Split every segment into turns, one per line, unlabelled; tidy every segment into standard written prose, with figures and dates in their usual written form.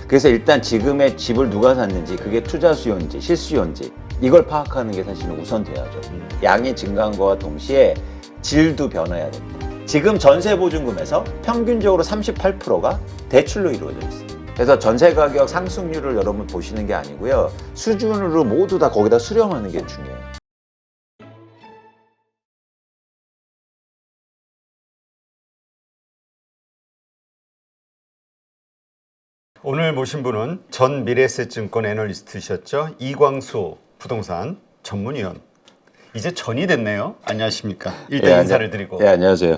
그래서 일단 지금의 집을 누가 샀는지, 그게 투자 수요인지 실수요인지 이걸 파악하는 게 사실은 우선돼야죠. 양이 증가한 거와 동시에 질도 변해야 됩니다. 지금 전세 보증금에서 평균적으로 38%가 대출로 이루어져 있어요. 그래서 전세 가격 상승률을 여러분 보시는 게 아니고요, 수준으로 모두 다 거기다 수렴하는 게 중요해요.
오늘 모신 분은 전 미래에셋증권 애널리스트셨죠. 이광수 부동산 전문위원. 이제 전이 됐네요. 안녕하십니까. 일단 인사를 드리고.
네, 안녕하세요.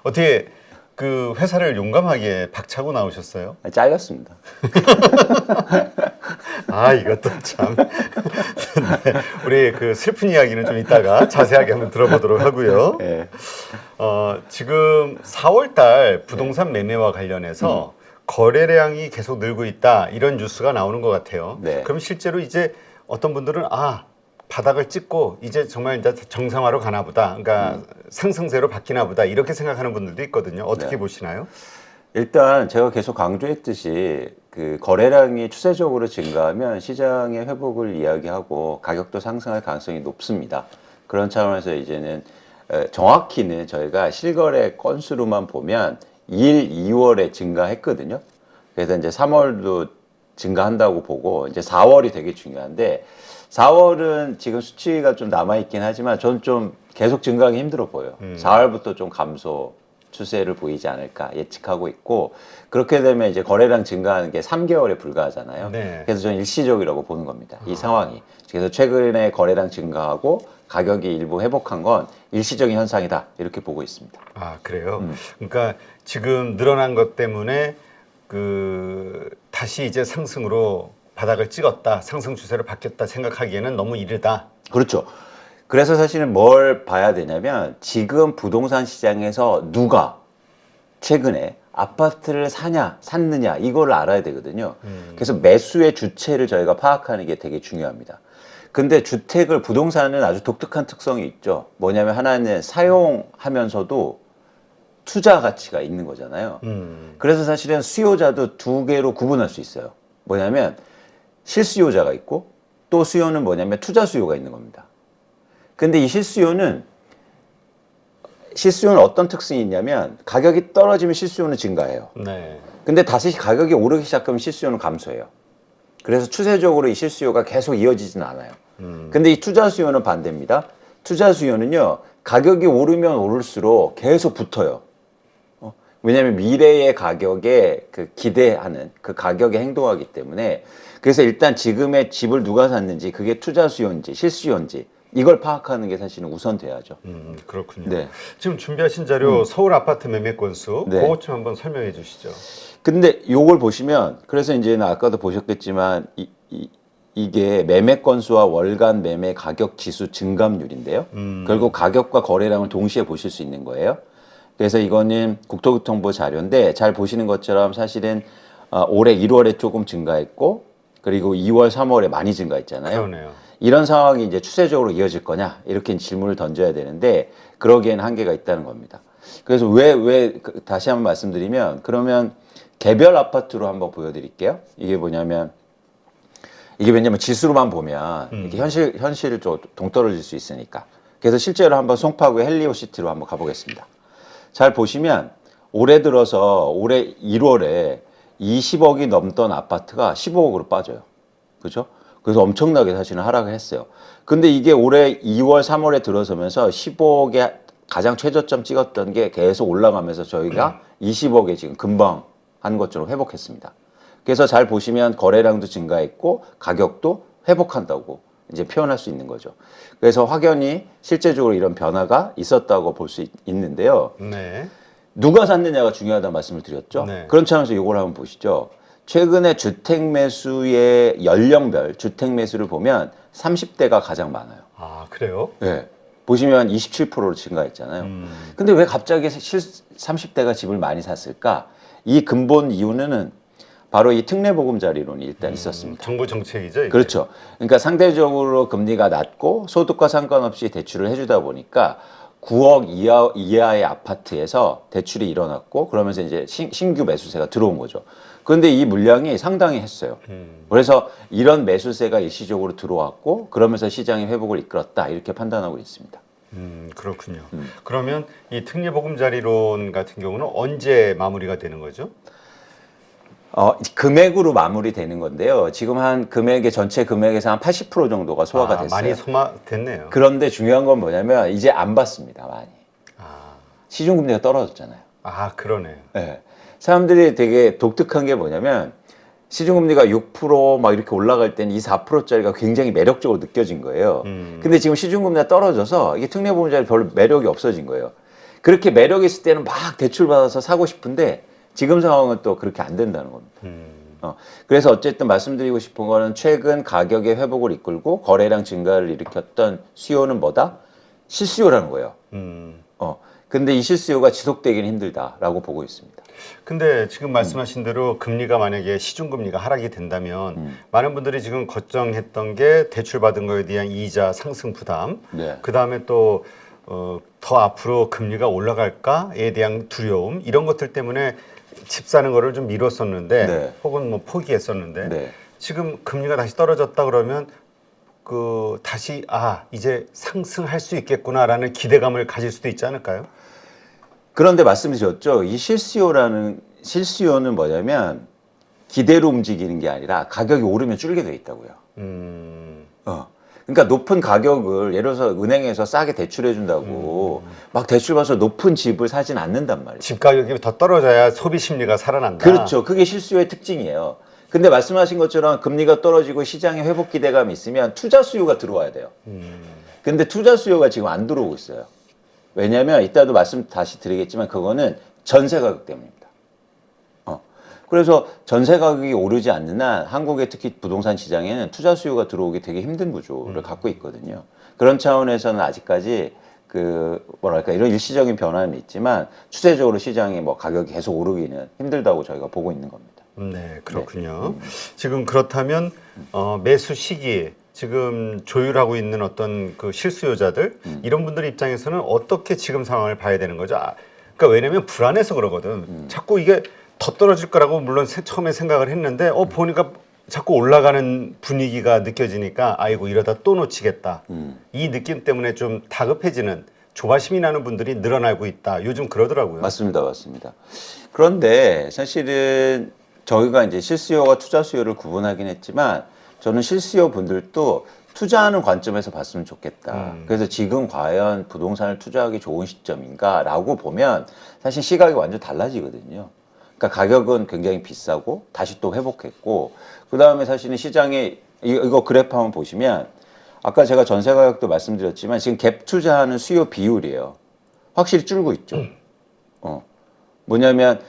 어떻게 그 회사를 용감하게 박차고 나오셨어요?
잘렸습니다.
아, 이것도 참. 네, 우리 그 슬픈 이야기는 좀 이따가 자세하게 한번 들어보도록 하고요.
네.
지금 4월 달 부동산 매매와 관련해서 거래량이 계속 늘고 있다, 이런 뉴스가 나오는 것 같아요.
네.
그럼 실제로 이제 어떤 분들은 바닥을 찍고 이제 정말 이제 정상화로 가나 보다, 그러니까 상승세로 바뀌나 보다, 이렇게 생각하는 분들도 있거든요. 어떻게
네.
보시나요?
일단 제가 계속 강조했듯이 그 거래량이 추세적으로 증가하면 시장의 회복을 이야기하고 가격도 상승할 가능성이 높습니다. 그런 차원에서 이제는 정확히는 저희가 실거래 건수로만 보면 1, 2월에 증가했거든요. 그래서 이제 3월도 증가한다고 보고, 이제 4월이 되게 중요한데, 4월은 지금 수치가 좀 남아있긴 하지만 저는 좀 계속 증가하기 힘들어 보여요. 4월부터 좀 감소 추세를 보이지 않을까 예측하고 있고, 그렇게 되면 이제 거래량 증가하는 게 3개월에 불과하잖아요.
네.
그래서 저는 일시적이라고 보는 겁니다. 이 상황이. 그래서 최근에 거래량 증가하고 가격이 일부 회복한 건 일시적인 현상이다, 이렇게 보고 있습니다.
아, 그래요? 그러니까 지금 늘어난 것 때문에 다시 이제 상승으로 바닥을 찍었다, 상승 추세로 바뀌었다 생각하기에는 너무 이르다.
그렇죠. 그래서 사실은 뭘 봐야 되냐면, 지금 부동산 시장에서 누가 최근에 아파트를 샀느냐, 이걸 알아야 되거든요. 그래서 매수의 주체를 저희가 파악하는 게 되게 중요합니다. 근데 부동산은 아주 독특한 특성이 있죠. 뭐냐면 하나는 사용하면서도 투자 가치가 있는 거잖아요. 그래서 사실은 수요자도 두 개로 구분할 수 있어요. 뭐냐면 실수요자가 있고, 또 수요는 뭐냐면 투자 수요가 있는 겁니다. 근데 이 실수요는 어떤 특성이 있냐면, 가격이 떨어지면 실수요는 증가해요.
네.
근데 다시 가격이 오르기 시작하면 실수요는 감소해요. 그래서 추세적으로 이 실수요가 계속 이어지진 않아요. 근데 이 투자 수요는 반대입니다. 투자 수요는요, 가격이 오르면 오를수록 계속 붙어요. 왜냐하면 미래의 가격에 기대하는 그 가격에 행동하기 때문에. 그래서 일단 지금의 집을 누가 샀는지, 그게 투자 수요인지 실수요인지 이걸 파악하는 게 사실은 우선돼야죠.
그렇군요.
네.
지금 준비하신 자료 서울 아파트 매매 건수,
네.
그것 좀 한번 설명해 주시죠.
근데 요걸 보시면, 그래서 이제는 아까도 보셨겠지만 이게 매매 건수와 월간 매매 가격 지수 증감률인데요. 결국 가격과 거래량을 동시에 보실 수 있는 거예요. 그래서 이거는 국토교통부 자료인데, 잘 보시는 것처럼 사실은 올해 1월에 조금 증가했고, 그리고 2월, 3월에 많이 증가했잖아요.
그러네요.
이런 상황이 이제 추세적으로 이어질 거냐, 이렇게 질문을 던져야 되는데, 그러기에는 한계가 있다는 겁니다. 그래서 다시 한번 말씀드리면, 그러면 개별 아파트로 한번 보여드릴게요. 이게 왜냐면 지수로만 보면 이렇게 현실을 좀 동떨어질 수 있으니까. 그래서 실제로 한번 송파구 헬리오시티로 한번 가보겠습니다. 잘 보시면 올해 1월에 20억이 넘던 아파트가 15억으로 빠져요. 그죠? 그래서 엄청나게 사실은 하락을 했어요. 근데 이게 올해 2월, 3월에 들어서면서 15억에 가장 최저점 찍었던 게 계속 올라가면서 저희가 20억에 지금 금방 한 것처럼 회복했습니다. 그래서 잘 보시면 거래량도 증가했고 가격도 회복한다고 이제 표현할 수 있는 거죠. 그래서 확연히 실제적으로 이런 변화가 있었다고 볼 수 있는데요.
네.
누가 샀느냐가 중요하다는 말씀을 드렸죠.
네.
그런 차원에서 이걸 한번 보시죠. 최근에 주택 매수의 연령별 주택 매수를 보면 30대가 가장 많아요.
아, 그래요?
네. 보시면 27%로 증가했잖아요. 근데 왜 갑자기 30대가 집을 많이 샀을까? 이 근본 이유는 바로 이 특례보금자리론이 일단 있었습니다.
정부 정책이죠, 이게?
그렇죠. 그러니까 상대적으로 금리가 낮고 소득과 상관없이 대출을 해주다 보니까 9억 이하의 아파트에서 대출이 일어났고 그러면서 이제 신규 매수세가 들어온 거죠. 그런데 이 물량이 상당히 했어요. 그래서 이런 매수세가 일시적으로 들어왔고 그러면서 시장의 회복을 이끌었다 이렇게 판단하고 있습니다.
그렇군요. 그러면 이 특례보금자리론 같은 경우는 언제 마무리가 되는 거죠?
금액으로 마무리되는 건데요. 지금 한 금액의 전체 금액에서 한 80% 정도가 소화가 됐어요.
많이 소화됐네요.
그런데 중요한 건 뭐냐면 이제 안 받습니다. 많이. 시중금리가 떨어졌잖아요.
그러네요.
네. 사람들이 되게 독특한 게 뭐냐면 시중금리가 6%막 이렇게 올라갈 때는 이 4%짜리가 굉장히 매력적으로 느껴진 거예요. 근데 지금 시중금리가 떨어져서 이게 특례보험자리 별로 매력이 없어진 거예요. 그렇게 매력이 있을 때는 막 대출 받아서 사고 싶은데 지금 상황은 또 그렇게 안 된다는 겁니다. 그래서 어쨌든 말씀드리고 싶은 거는 최근 가격의 회복을 이끌고 거래량 증가를 일으켰던 수요는 뭐다? 실수요라는 거예요. 근데 이 실수요가 지속되기는 힘들다라고 보고 있습니다.
근데 지금 말씀하신 대로 금리가 만약에 시중금리가 하락이 된다면 많은 분들이 지금 걱정했던 게 대출받은 거에 대한 이자 상승 부담,
네.
그다음에 또 더 앞으로 금리가 올라갈까에 대한 두려움 이런 것들 때문에 집 사는 거를 좀 미뤘었는데
네.
혹은 뭐 포기했었는데
네.
지금 금리가 다시 떨어졌다 그러면 다시 이제 상승할 수 있겠구나라는 기대감을 가질 수도 있지 않을까요?
그런데 말씀드렸죠. 이 실수요는 뭐냐면 기대로 움직이는 게 아니라 가격이 오르면 줄게 돼 있다고요. 그러니까 높은 가격을 예를 들어서 은행에서 싸게 대출해 준다고 막 대출 받아서 높은 집을 사진 않는단 말이에요.
집 가격이 더 떨어져야 소비 심리가 살아난다.
그렇죠. 그게 실수요의 특징이에요. 근데 말씀하신 것처럼 금리가 떨어지고 시장에 회복 기대감이 있으면 투자 수요가 들어와야 돼요. 근데 투자 수요가 지금 안 들어오고 있어요. 왜냐하면 이따도 말씀 다시 드리겠지만 그거는 전세 가격 때문입니다. 그래서 전세 가격이 오르지 않는 한 한국의 특히 부동산 시장에는 투자 수요가 들어오기 되게 힘든 구조를 갖고 있거든요. 그런 차원에서는 아직까지 이런 일시적인 변화는 있지만 추세적으로 시장이 뭐 가격이 계속 오르기는 힘들다고 저희가 보고 있는 겁니다.
네, 그렇군요. 지금 그렇다면 매수 시기 지금 조율하고 있는 어떤 그 실수요자들 이런 분들 입장에서는 어떻게 지금 상황을 봐야 되는 거죠? 그러니까 왜냐하면 불안해서 그러거든. 자꾸 이게 더 떨어질 거라고 물론 처음에 생각을 했는데 보니까 자꾸 올라가는 분위기가 느껴지니까 아이고 이러다 또 놓치겠다. 이 느낌 때문에 좀 다급해지는 조바심이 나는 분들이 늘어나고 있다. 요즘 그러더라고요.
맞습니다. 그런데 사실은 저희가 이제 실수요와 투자 수요를 구분하긴 했지만 저는 실수요 분들도 투자하는 관점에서 봤으면 좋겠다. 그래서 지금 과연 부동산을 투자하기 좋은 시점인가라고 보면 사실 시각이 완전 달라지거든요. 그러니까 가격은 굉장히 비싸고 다시 또 회복했고 그 다음에 사실은 시장에 이거 그래프 한번 보시면 아까 제가 전세 가격도 말씀드렸지만 지금 갭 투자하는 수요 비율이에요. 확실히 줄고 있죠. 뭐냐면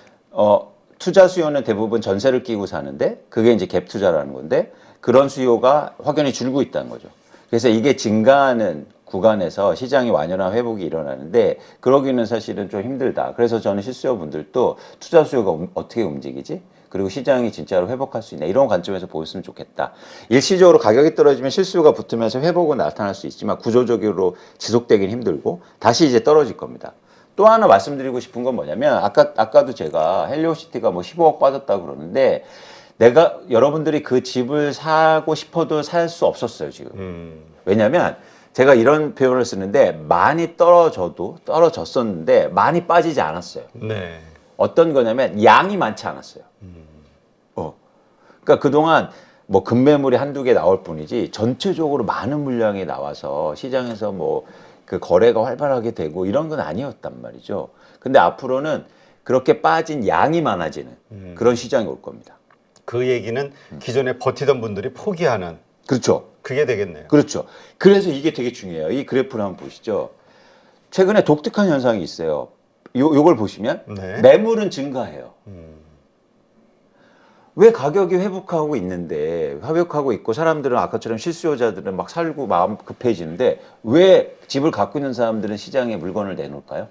투자 수요는 대부분 전세를 끼고 사는데 그게 이제 갭 투자라는 건데 그런 수요가 확연히 줄고 있다는 거죠. 그래서 이게 증가하는 구간에서 시장이 완연한 회복이 일어나는데 그러기는 사실은 좀 힘들다. 그래서 저는 실수요 분들도 투자 수요가 어떻게 움직이지? 그리고 시장이 진짜로 회복할 수 있나 이런 관점에서 보였으면 좋겠다. 일시적으로 가격이 떨어지면 실수요가 붙으면서 회복은 나타날 수 있지만 구조적으로 지속되긴 힘들고 다시 이제 떨어질 겁니다. 또 하나 말씀드리고 싶은 건 뭐냐면 아까도 제가 헬리오시티가 뭐 15억 빠졌다 그러는데 여러분들이 그 집을 사고 싶어도 살 수 없었어요 지금. 왜냐하면 제가 이런 표현을 쓰는데 많이 떨어졌었는데 많이 빠지지 않았어요.
네.
어떤 거냐면 양이 많지 않았어요. 그러니까 그동안 뭐 급매물이 한두 개 나올 뿐이지 전체적으로 많은 물량이 나와서 시장에서 뭐 그 거래가 활발하게 되고 이런 건 아니었단 말이죠. 근데 앞으로는 그렇게 빠진 양이 많아지는 그런 시장이 올 겁니다.
그 얘기는 기존에 버티던 분들이 포기하는
그렇죠.
그게 되겠네요.
그렇죠. 그래서 이게 되게 중요해요. 이 그래프를 한번 보시죠. 최근에 독특한 현상이 있어요. 요걸 보시면
네.
매물은 증가해요. 왜 가격이 회복하고 있고 사람들은 아까처럼 실수요자들은 막 살고 마음 급해지는데 왜 집을 갖고 있는 사람들은 시장에 물건을 내놓을까요?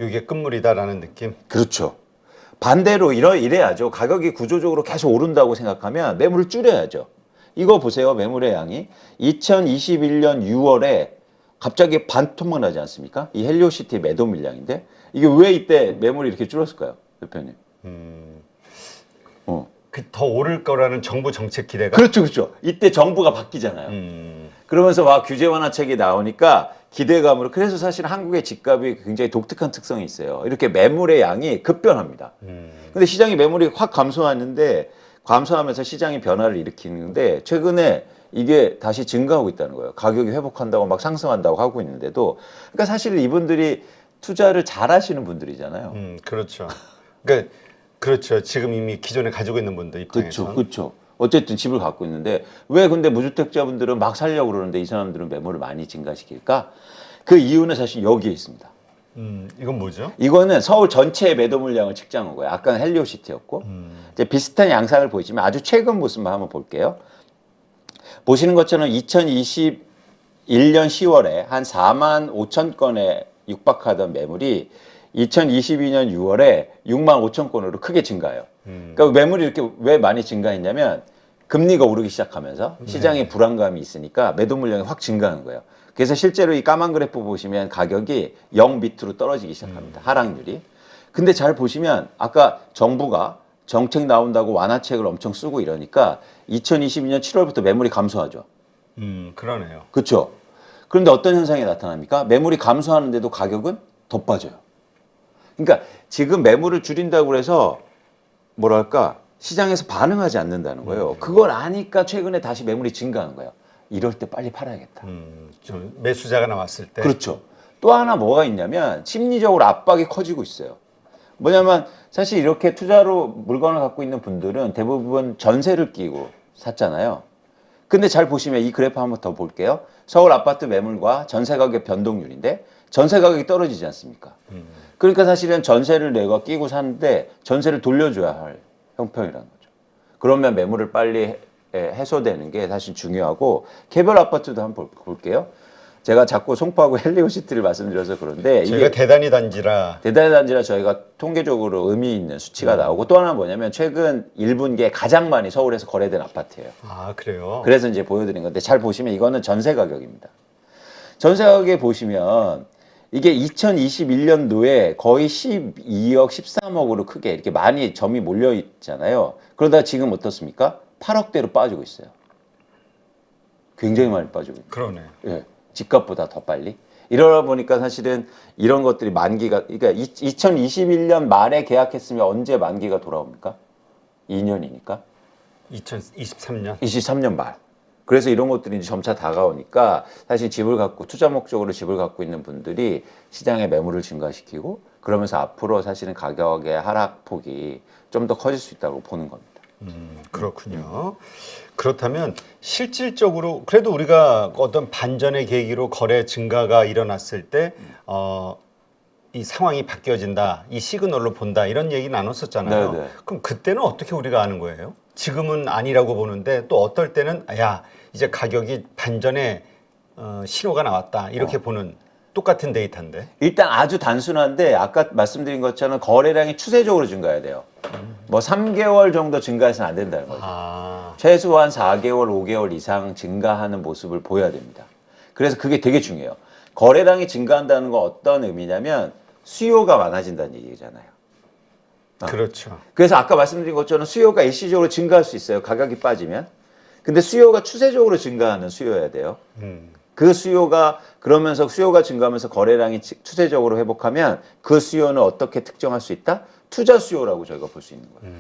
이게 끝물이다라는 느낌.
그렇죠. 반대로 이래야죠. 가격이 구조적으로 계속 오른다고 생각하면 매물을 줄여야죠. 이거 보세요. 매물의 양이 2021년 6월에 갑자기 반토막 나지 않습니까? 이 헬리오시티 매도 물량인데 이게 왜 이때 매물이 이렇게 줄었을까요, 대표님?
그 더 오를 거라는 정부 정책 기대가.
그렇죠, 그렇죠. 이때 정부가 바뀌잖아요. 그러면서 막 규제 완화책이 나오니까 기대감으로 그래서 사실 한국의 집값이 굉장히 독특한 특성이 있어요. 이렇게 매물의 양이 급변합니다. 근데 시장이 매물이 확 감소하는데 감소하면서 시장이 변화를 일으키는데 최근에 이게 다시 증가하고 있다는 거예요. 가격이 회복한다고 막 상승한다고 하고 있는데도 그러니까 사실 이분들이 투자를 잘 하시는 분들이잖아요.
그렇죠. 그러니까 그렇죠. 지금 이미 기존에 가지고 있는 분들 입장에서.
그렇죠, 그렇죠. 어쨌든 집을 갖고 있는데 왜 근데 무주택자분들은 막 살려고 그러는데 이 사람들은 매물을 많이 증가시킬까? 그 이유는 사실 여기에 있습니다.
이건 뭐죠?
이거는 서울 전체의 매도 물량을 측정한 거예요. 아까는 헬리오시티였고 이제 비슷한 양상을 보이지만 아주 최근 모습만 한번 볼게요. 보시는 것처럼 2021년 10월에 한 4만 5천 건에 육박하던 매물이 2022년 6월에 6만 5천 건으로 크게 증가해요. 그러니까 매물이 이렇게 왜 많이 증가했냐면 금리가 오르기 시작하면서 시장에 불안감이 있으니까 매도 물량이 확 증가하는 거예요. 그래서 실제로 이 까만 그래프 보시면 가격이 0 밑으로 떨어지기 시작합니다. 하락률이. 근데 잘 보시면 아까 정부가 정책 나온다고 완화책을 엄청 쓰고 이러니까 2022년 7월부터 매물이 감소하죠.
그러네요.
그렇죠. 그런데 어떤 현상이 나타납니까? 매물이 감소하는데도 가격은 더 빠져요. 그러니까 지금 매물을 줄인다고 해서 뭐랄까 시장에서 반응하지 않는다는 거예요. 그걸 아니까 최근에 다시 매물이 증가하는 거예요. 이럴 때 빨리 팔아야겠다.
좀 매수자가 나왔을 때.
그렇죠. 또 하나 뭐가 있냐면 심리적으로 압박이 커지고 있어요. 뭐냐면 사실 이렇게 투자로 물건을 갖고 있는 분들은 대부분 전세를 끼고 샀잖아요. 근데 잘 보시면 이 그래프 한번 더 볼게요. 서울 아파트 매물과 전세 가격 변동률인데 전세 가격이 떨어지지 않습니까? 그러니까 사실은 전세를 내가 끼고 사는데 전세를 돌려줘야 할 형편이라는 거죠. 그러면 매물을 빨리 해소되는 게 사실 중요하고 개별 아파트도 한번 볼게요. 제가 자꾸 송파구 헬리오시티를 말씀드려서 그런데
저희가
이게
대단히 단지라.
대단히 단지라 저희가 통계적으로 의미 있는 수치가 나오고 또 하나 뭐냐면 최근 1분기에 가장 많이 서울에서 거래된 아파트예요.
아, 그래요?
그래서 이제 보여드린 건데 잘 보시면 이거는 전세 가격입니다. 전세 가격에 보시면 이게 2021년도에 거의 12억, 13억으로 크게 이렇게 많이 점이 몰려 있잖아요. 그러다 지금 어떻습니까? 8억대로 빠지고 있어요. 굉장히 많이 빠지고 있어요.
그러네.
예, 집값보다 더 빨리. 이러다 보니까 사실은 이런 것들이 만기가, 그러니까 2021년 말에 계약했으면 언제 만기가 돌아옵니까? 2년이니까.
2023년.
23년 말. 그래서 이런 것들이 이제 점차 다가오니까 사실 집을 갖고 투자 목적으로 집을 갖고 있는 분들이 시장의 매물을 증가시키고 그러면서 앞으로 사실은 가격의 하락폭이 좀 더 커질 수 있다고 보는 겁니다.
그렇군요. 그렇다면 실질적으로 그래도 우리가 어떤 반전의 계기로 거래 증가가 일어났을 때 이 상황이 바뀌어진다, 이 시그널로 본다 이런 얘기 나눴었잖아요.
네네.
그럼 그때는 어떻게 우리가 아는 거예요? 지금은 아니라고 보는데 또 어떨 때는 야 이제 가격이 반전의 신호가 나왔다 이렇게 보는 똑같은 데이터인데.
일단 아주 단순한데 아까 말씀드린 것처럼 거래량이 추세적으로 증가해야 돼요. 뭐 3개월 정도 증가해서는 안 된다는 거죠.
아,
최소한 4개월, 5개월 이상 증가하는 모습을 보여야 됩니다. 그래서 그게 되게 중요해요. 거래량이 증가한다는 건 어떤 의미냐면 수요가 많아진다는 얘기잖아요.
그렇죠.
그래서 아까 말씀드린 것처럼 수요가 일시적으로 증가할 수 있어요. 가격이 빠지면. 근데 수요가 추세적으로 증가하는 수요여야 돼요. 그 수요가 그러면서 수요가 증가하면서 거래량이 추세적으로 회복하면 그 수요는 어떻게 특정할 수 있다? 투자 수요라고 저희가 볼 수 있는 거예요.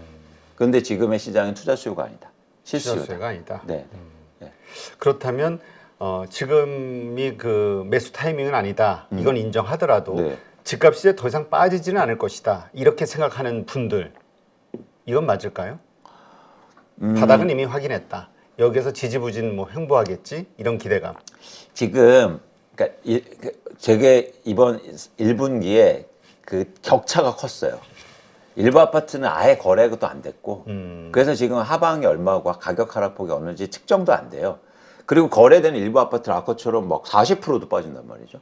그런데 지금의 시장은 투자 수요가 아니다. 실수요다.
실수요가 아니다.
네. 네.
그렇다면 지금이 그 매수 타이밍은 아니다. 이건 인정하더라도
네.
집값이 이제 더 이상 빠지지는 않을 것이다. 이렇게 생각하는 분들 이건 맞을까요? 바닥은 이미 확인했다. 여기에서 지지부진 뭐 횡보하겠지 이런 기대감.
지금 그러니까 제게 이번 1분기에 그 격차가 컸어요. 일부 아파트는 아예 거래가 또 안 됐고 그래서 지금 하방이 얼마고 가격 하락폭이 어느지 측정도 안 돼요. 그리고 거래되는 일부 아파트는 아까처럼 막 40%도 빠진단 말이죠.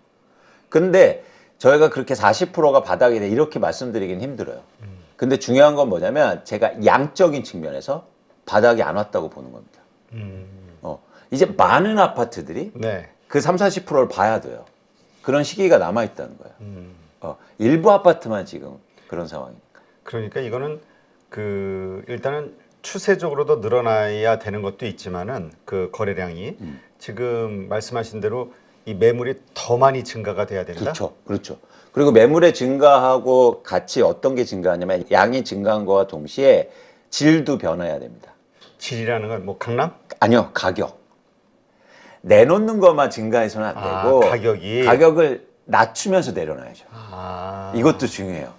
근데 저희가 그렇게 40%가 바닥이 돼 이렇게 말씀드리긴 힘들어요. 근데 중요한 건 뭐냐면 제가 양적인 측면에서 바닥이 안 왔다고 보는 겁니다. 이제 많은 아파트들이
네.
그 30, 40%를 봐야 돼요. 그런 시기가 남아 있다는 거예요. 일부 아파트만 지금 그런 상황이니까.
그러니까 이거는 그 일단은 추세적으로도 늘어나야 되는 것도 있지만은 그 거래량이 지금 말씀하신 대로 이 매물이 더 많이 증가가 돼야 된다.
그렇죠. 그렇죠. 그리고 매물의 증가하고 같이 어떤 게 증가하냐면 양이 증가한 거와 동시에 질도 변해야 됩니다.
질이라는 건 뭐 강남?
아니요, 가격. 내놓는 것만 증가해서는 안 되고 가격을 낮추면서 내려놔야죠. 이것도 중요해요.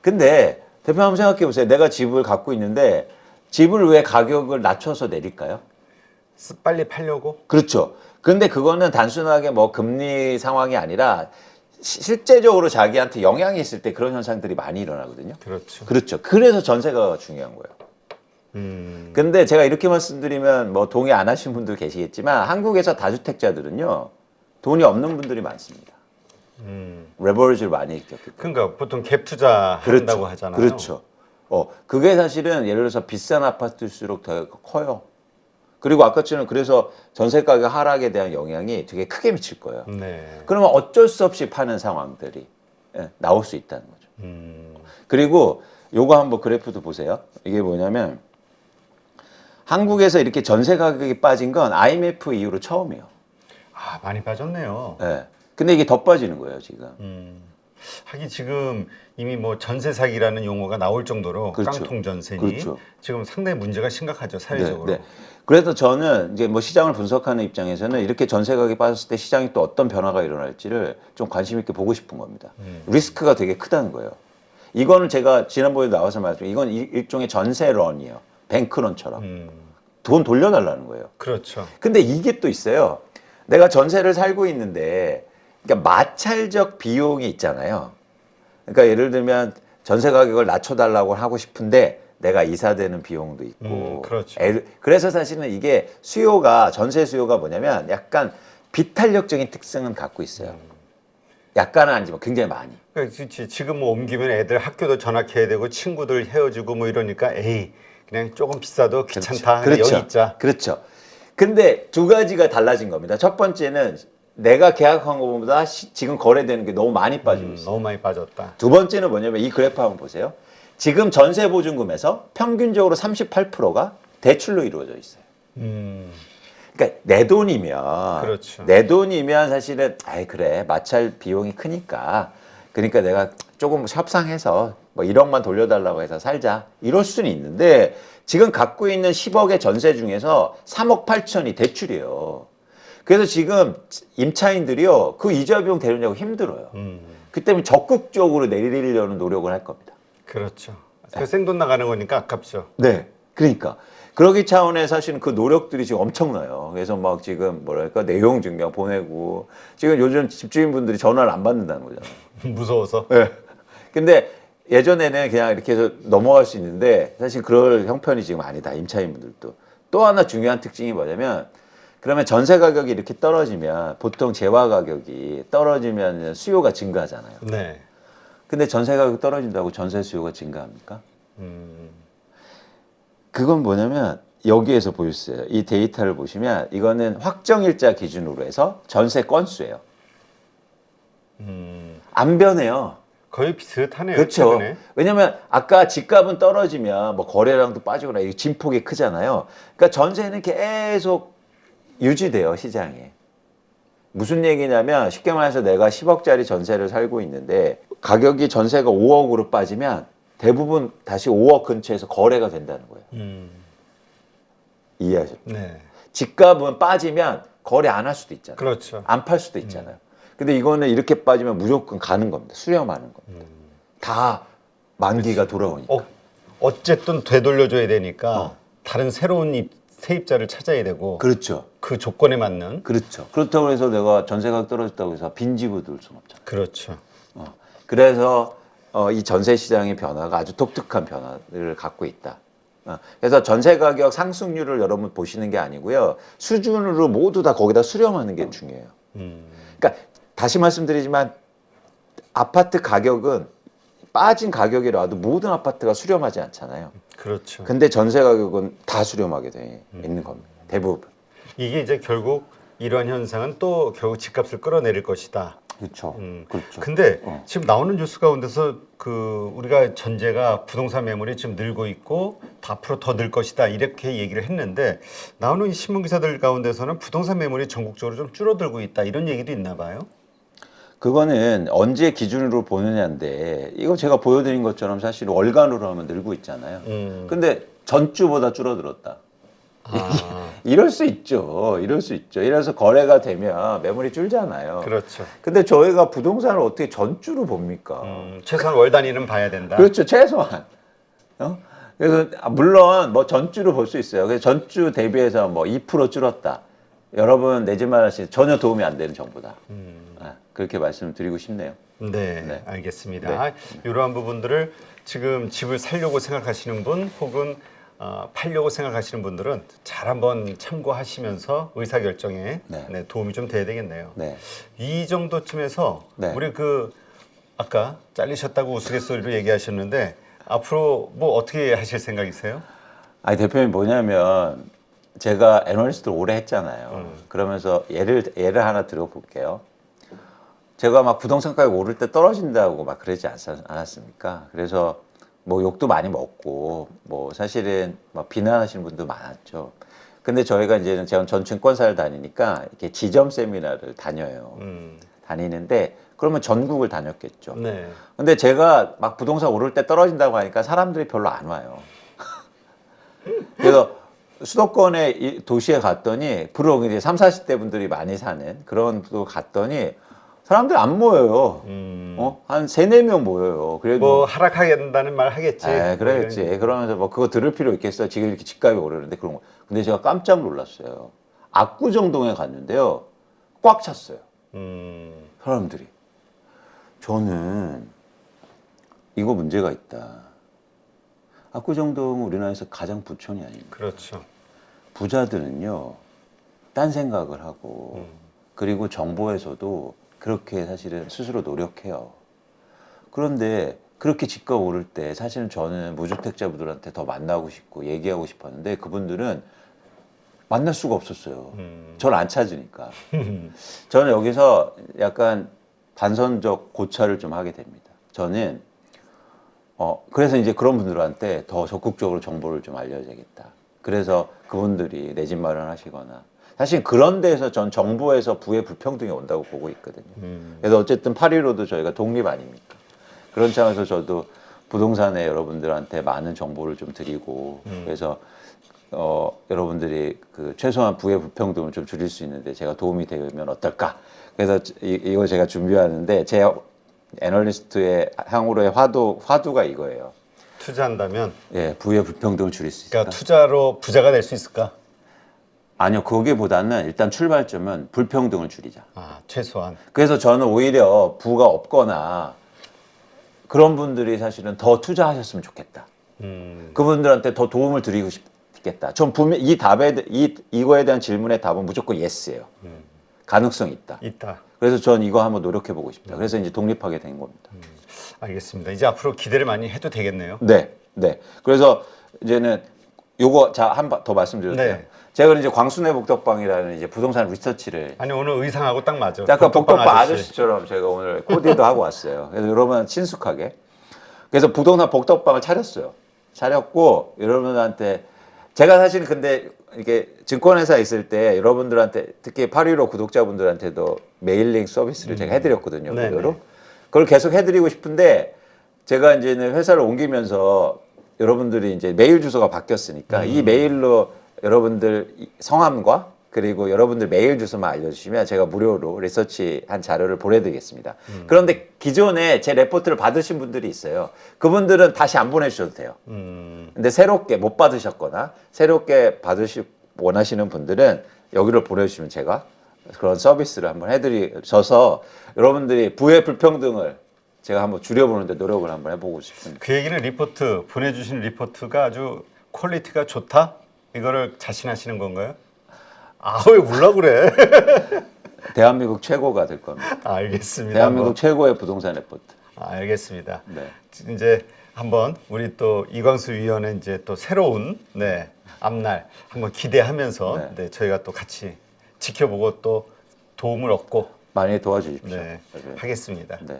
근데 대표 한번 생각해 보세요. 내가 집을 갖고 있는데 집을 왜 가격을 낮춰서 내릴까요?
빨리 팔려고?
그렇죠. 근데 그거는 단순하게 뭐 금리 상황이 아니라 실제적으로 자기한테 영향이 있을 때 그런 현상들이 많이 일어나거든요.
그렇죠.
그렇죠. 그래서 전세가 중요한 거예요. 근데 제가 이렇게 말씀드리면 뭐 동의 안 하신 분들 계시겠지만 한국에서 다주택자들은요 돈이 없는 분들이 많습니다. 레버리지를 많이 겪기 때문에.
그러니까 보통 갭 투자 한다고 하잖아요.
그렇죠. 그게 사실은 예를 들어서 비싼 아파트일수록 더 커요. 그리고 아까처럼 그래서 전세 가격 하락에 대한 영향이 되게 크게 미칠 거예요.
네.
그러면 어쩔 수 없이 파는 상황들이 나올 수 있다는 거죠. 그리고 요거 한번 그래프도 보세요. 이게 뭐냐면 한국에서 이렇게 전세 가격이 빠진 건 IMF 이후로 처음이에요.
아, 많이 빠졌네요.
네. 근데 이게 더 빠지는 거예요, 지금.
하긴 지금 이미 뭐 전세 사기라는 용어가 나올 정도로
그렇죠.
깡통 전세니
그렇죠.
지금 상당히 문제가 심각하죠, 사회적으로.
네, 네. 그래서 저는 이제 뭐 시장을 분석하는 입장에서는 이렇게 전세 가격이 빠졌을 때 시장이 또 어떤 변화가 일어날지를 좀 관심 있게 보고 싶은 겁니다. 리스크가 되게 크다는 거예요. 이거는 제가 지난번에 나와서 말했지만 이건 일종의 전세런이에요. 뱅크런처럼. 돈 돌려달라는 거예요.
그렇죠.
근데 이게 또 있어요. 내가 전세를 살고 있는데 그러니까 마찰적 비용이 있잖아요. 그러니까 예를 들면 전세 가격을 낮춰달라고 하고 싶은데 내가 이사되는 비용도 있고.
그렇죠.
그래서 사실은 이게 수요가 전세 수요가 뭐냐면 약간 비탄력적인 특성은 갖고 있어요. 약간은 아니지만 굉장히 많이.
그러니까 지금 뭐 옮기면 애들 학교도 전학해야 되고 친구들 헤어지고 뭐 이러니까 에이 그냥 조금 비싸도 귀찮다.
그렇죠.
여기 있자.
그렇죠. 근데 두 가지가 달라진 겁니다. 첫 번째는 내가 계약한 것보다 지금 거래되는 게 너무 많이 빠지고 있어요.
너무 많이 빠졌다.
두 번째는 뭐냐면 이 그래프 한번 보세요. 지금 전세 보증금에서 평균적으로 38%가 대출로 이루어져 있어요. 그러니까 내 돈이면
그렇죠.
내 돈이면 사실은 아이 그래 마찰 비용이 크니까 그러니까 내가 조금 협상해서 뭐 1억만 돌려달라고 해서 살자 이럴 수는 있는데 지금 갖고 있는 10억의 전세 중에서 3억 8천이 대출이에요. 그래서 지금 임차인들이요 그 이자 비용 대려냐고 힘들어요. 그 때문에 적극적으로 내리려는 노력을 할 겁니다.
그렇죠. 그 생돈 나가는 거니까 아깝죠.
네, 그러니까 그러기 차원에 사실은 그 노력들이 지금 엄청나요. 그래서 막 지금 뭐랄까 내용 증명 보내고 지금 요즘 집주인분들이 전화를 안 받는다는 거잖아요.
무서워서.
네. 근데 예전에는 그냥 이렇게 해서 넘어갈 수 있는데 사실 그럴 형편이 지금 아니다. 임차인분들도. 또 하나 중요한 특징이 뭐냐면 그러면 전세 가격이 이렇게 떨어지면 보통 재화 가격이 떨어지면 수요가 증가하잖아요.
네.
근데 전세 가격이 떨어진다고 전세 수요가 증가합니까? 그건 뭐냐면 여기에서 보였어요. 이 데이터를 보시면 이거는 확정일자 기준으로 해서 전세 건수예요. 안 변해요.
거의 비슷하네요.
그렇죠.
최근에.
왜냐면 아까 집값은 떨어지면 뭐 거래량도 빠지거나 이 진폭이 크잖아요. 그러니까 전세는 계속 유지돼요, 시장에. 무슨 얘기냐면 쉽게 말해서 내가 10억짜리 전세를 살고 있는데 가격이 전세가 5억으로 빠지면 대부분 다시 5억 근처에서 거래가 된다는 거예요. 이해하셨죠?
네.
집값은 빠지면 거래 안 할 수도 있잖아요.
그렇죠.
안 팔 수도 있잖아요. 근데 이거는 이렇게 빠지면 무조건 가는 겁니다. 수렴하는 겁니다. 다 만기가 돌아오니까.
어쨌든 되돌려줘야 되니까 다른 새로운 세입자를 찾아야 되고
그렇죠.
그 조건에 맞는.
그렇죠. 그렇다고 해서 내가 전세 가격 떨어졌다고 해서 빈집을 둘 수는 없잖아요.
그렇죠.
그래서 이 전세 시장의 변화가 아주 독특한 변화를 갖고 있다. 그래서 전세 가격 상승률을 여러분 보시는 게 아니고요. 수준으로 모두 다 거기다 수렴하는 게 중요해요. 그러니까 다시 말씀드리지만 아파트 가격은 빠진 가격이라도 모든 아파트가 수렴하지 않잖아요.
그렇죠.
근데 전세 가격은 다 수렴하게 돼 있는 겁니다. 대부분.
이게 이제 결국 이런 현상은 또 결국 집값을 끌어내릴 것이다.
그렇죠. 그렇죠.
근데 지금 나오는 뉴스 가운데서 그 우리가 전제가 부동산 매물이 지금 늘고 있고 앞으로 더 늘 것이다 이렇게 얘기를 했는데 나오는 신문 기사들 가운데서는 부동산 매물이 전국적으로 좀 줄어들고 있다 이런 얘기도 있나 봐요.
그거는 언제 기준으로 보느냐인데 이거 제가 보여드린 것처럼 사실 월간으로 하면 늘고 있잖아요. 근데 전주보다 줄어들었다.
아,
이럴 수 있죠. 이럴 수 있죠. 이래서 거래가 되면 매물이 줄잖아요.
그렇죠.
근데 저희가 부동산을 어떻게 전주로 봅니까?
최소한 월 단위는 봐야 된다.
그렇죠. 최소한. 어? 그래서 물론 뭐 전주로 볼 수 있어요. 그래서 전주 대비해서 뭐 2% 줄었다. 여러분 내 집 마련하시 전혀 도움이 안 되는 정보다. 그렇게 말씀드리고 싶네요.
네,
네.
알겠습니다. 이러한 부분들을 지금 집을 살려고 생각하시는 분 혹은 팔려고 생각하시는 분들은 잘 한번 참고하시면서 의사결정에
네.
네, 도움이 좀 돼야 되겠네요.
네.
이 정도쯤에서
네.
우리 그 아까 잘리셨다고 우스갯소리로 얘기하셨는데 앞으로 뭐 어떻게 하실 생각이세요?
아니 대표님 뭐냐면 제가 애널리스트를 오래 했잖아요. 그러면서 예를 하나 들어볼게요. 제가 막 부동산 가격 오를 때 떨어진다고 막 그러지 않았습니까? 그래서 뭐 욕도 많이 먹고 뭐 사실은 막 비난하시는 분도 많았죠. 근데 저희가 이제는 제가 전 증권사를 다니니까 이렇게 지점 세미나를 다녀요. 다니는데 그러면 전국을 다녔겠죠.
네.
근데 제가 막 부동산 오를 때 떨어진다고 하니까 사람들이 별로 안 와요. 그래서 수도권의 도시에 갔더니 부러 이제 3, 40대 분들이 많이 사는 그런 또 갔더니 사람들 안 모여요. 한 3, 4명 모여요. 그래도
뭐 하락하게 된다는 말 하겠지.
그래야지. 그러면서 뭐 그거 들을 필요 있겠어요. 지금 이렇게 집값이 오르는데 그런 거. 근데 제가 깜짝 놀랐어요. 압구정동에 갔는데요. 꽉 찼어요. 사람들이. 저는 이거 문제가 있다. 압구정동은 우리나라에서 가장 부촌이 아닙니까?
그렇죠.
부자들은요, 딴 생각을 하고, 그리고 정부에서도 그렇게 사실은 스스로 노력해요. 그런데 그렇게 집값 오를 때 사실은 저는 무주택자분들한테 더 만나고 싶고 얘기하고 싶었는데 그분들은 만날 수가 없었어요. 저를 안 찾으니까. 저는 여기서 약간 반선적 고찰을 좀 하게 됩니다. 저는 그래서 이제 그런 분들한테 더 적극적으로 정보를 좀 알려야겠다. 그래서 그분들이 내 집 마련하시거나 사실 그런 데서 전 정부에서 부의 불평등이 온다고 보고 있거든요. 그래서 어쨌든 8.15도 저희가 독립 아닙니까? 그런 차원에서 저도 부동산에 여러분들한테 많은 정보를 좀 드리고 그래서 여러분들이 그 최소한 부의 불평등을 좀 줄일 수 있는데 제가 도움이 되면 어떨까? 그래서 이거 제가 준비하는데 제 애널리스트의 향후로의 화두가 이거예요.
투자한다면
예, 부의 불평등을 줄일 수 있을까?
그러니까 투자로 부자가 될 수 있을까?
아니요, 거기보다는 일단 출발점은 불평등을 줄이자.
아, 최소한.
그래서 저는 오히려 부가 없거나 그런 분들이 사실은 더 투자하셨으면 좋겠다. 그분들한테 더 도움을 드리고 싶겠다. 전 분명 이거에 대한 질문의 답은 무조건 예스예요. 가능성이 있다.
있다.
그래서 전 이거 한번 노력해 보고 싶다. 그래서 이제 독립하게 된 겁니다.
알겠습니다. 이제 앞으로 기대를 많이 해도 되겠네요.
네, 네. 그래서 이제는 요거 한 번 더 말씀드려도 돼요.
네.
제가 이제 광순회 복덕방이라는 이제 부동산 리서치를
아니 오늘 의상하고 딱 맞아.
약간 복덕방
아저씨.
아저씨처럼 제가 오늘 코디도 하고 왔어요. 그래서 여러분 친숙하게. 그래서 부동산 복덕방을 차렸어요. 차렸고 여러분들한테 제가 사실 근데 이게 증권회사 있을 때 여러분들한테 특히 8.15 구독자분들한테도 메일링 서비스를 제가 해드렸거든요.
네네.
무료로. 그걸 계속 해드리고 싶은데 제가 이제는 회사를 옮기면서 여러분들이 이제 메일 주소가 바뀌었으니까 이 메일로 여러분들 성함과 그리고 여러분들 메일 주소만 알려주시면 제가 무료로 리서치한 자료를 보내드리겠습니다. 그런데 기존에 제 레포트를 받으신 분들이 있어요. 그분들은 다시 안 보내주셔도 돼요. 근데 새롭게 못 받으셨거나 새롭게 원하시는 분들은 여기로 보내주시면 제가 그런 서비스를 한번 해드려서 여러분들이 부의 불평등을 제가 한번 줄여보는데 노력을 한번 해보고 싶습니다.
그 얘기는 리포트 보내주신 리포트가 아주 퀄리티가 좋다? 이거를 자신하시는 건가요? 아, 왜 울라 그래?
대한민국 최고가 될 겁니다.
알겠습니다.
대한민국 최고의 부동산 레포트.
알겠습니다.
네.
이제 한번 우리 또 이광수 위원의 이제 또 새로운 앞날 한번 기대하면서
네.
저희가 또 같이 지켜보고 또 도움을 얻고
많이 도와주십시오.
네, 하겠습니다.
네.